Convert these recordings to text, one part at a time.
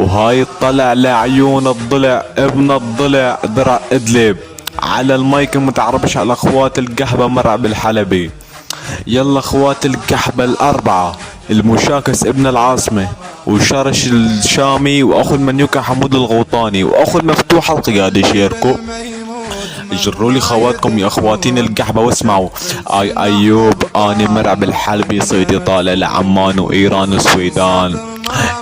وهاي الطلع لعيون الضلع ابن الضلع درع ادلب. على المايك المتعربش على اخوات القحبة مرعب الحلبي. يلا اخوات القحبة الاربعة، المشاكس ابن العاصمة وشرش الشامي واخو المنيوكة حمود الغوطاني واخو المفتوح القيادي شيركو. اجروا لي خواتكم يا اخواتين القحبة واسمعوا. ايوب اني مرعب الحلبي صيدي طالع لعمان وايران وسويدان.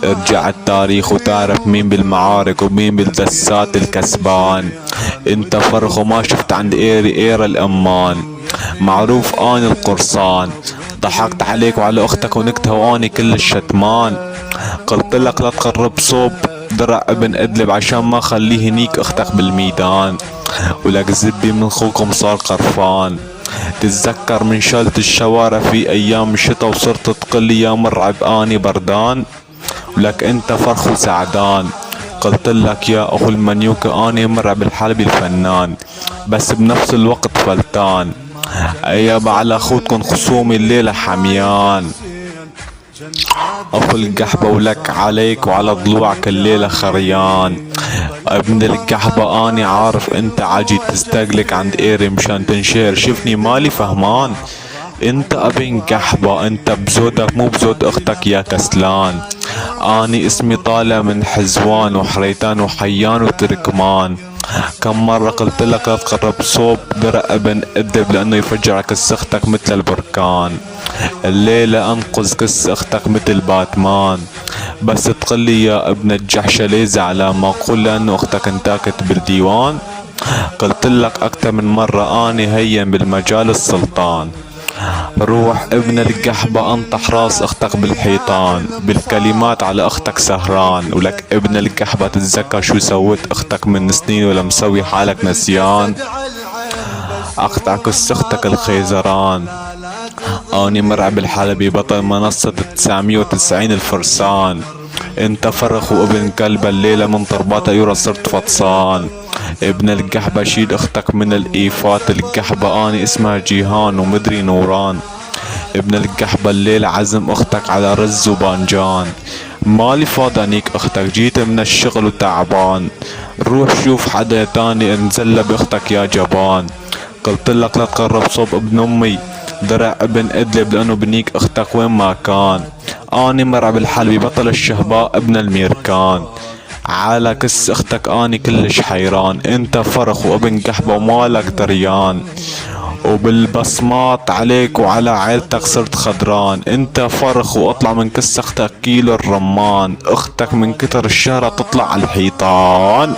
ارجع التاريخ وتعرف مين بالمعارك ومين بالدسات الكسبان. انت فرخ وما شفت عند اير الامان. معروف اني القرصان. ضحكت عليك وعلى اختك ونكتها واني كل الشتمان. قلت لك لا تقرب صوب درع ابن ادلب عشان ما خليه هنيك اختك بالميدان. ولك زبي من خوكم صار قرفان. تتذكر من شالت الشوارع في ايام الشتا وصرت تقلي يا مرعب اني بردان. ولك انت فرخ وسعدان. قلت لك يا اخو المنيوكة اني مرعب الحلبي الفنان بس بنفس الوقت فلتان. اياب على اخوتكم خصومي الليلة حميان. اخو القحبة ولك عليك وعلى ضلوعك الليلة خريان. ابن القحبة اني عارف انت عاجي تستقلك عند ايري مشان تنشهر شفني مالي فهمان. انت ابن قحبة انت بزودك مو بزود اختك يا كسلان. اني اسمي طالع من حزوان وحريتان وحيان وتركمان. كم مرة قلت لك لا تقرب صوب درع ابن ادب لانه يفجر كس اختك مثل البركان. الليلة انقذ كس اختك مثل باتمان. بس تقلي يا ابن الجحشة ليه زعلان ما اقول لانه اختك انتاكت بالديوان. قلت لك اكتر من مرة اني هين بالمجال السلطان. روح ابن القحبة انطح راس اختك بالحيطان. بالكلمات على اختك سهران. ولك ابن القحبة تتذكر شو سويت اختك من سنين ولا مسوي حالك نسيان. اقطع كس اختك الخيزران. اني مرعب الحلبي بطل منصة 990 الفرسان. انت فرخ وابن كلب الليلة من طربات ايورا صرت فطسان. ابن القحبة شيل اختك من الايفات. القحبة اني اسمها جيهان ومدري نوران. ابن القحبة الليلة عزم اختك على رز وبانجان. مالي فاضانيك اختك جيت من الشغل وتعبان. روح شوف حدا تاني انزل باختك يا جبان. قلت لك لا تقرب صوب ابن امي درع ابن ادلب لانه بنيك اختك وين ما كان. اني مرعب الحلبي بطل الشهباء ابن الميركان. على كس اختك اني كلش حيران. انت فرخ وابن قحبة ومالك دريان. وبالبصمات عليك وعلى عيلتك صرت خضران. انت فرخ واطلع من كس اختك كيلو الرمان. اختك من كتر الشهرة تطلع على الحيطان.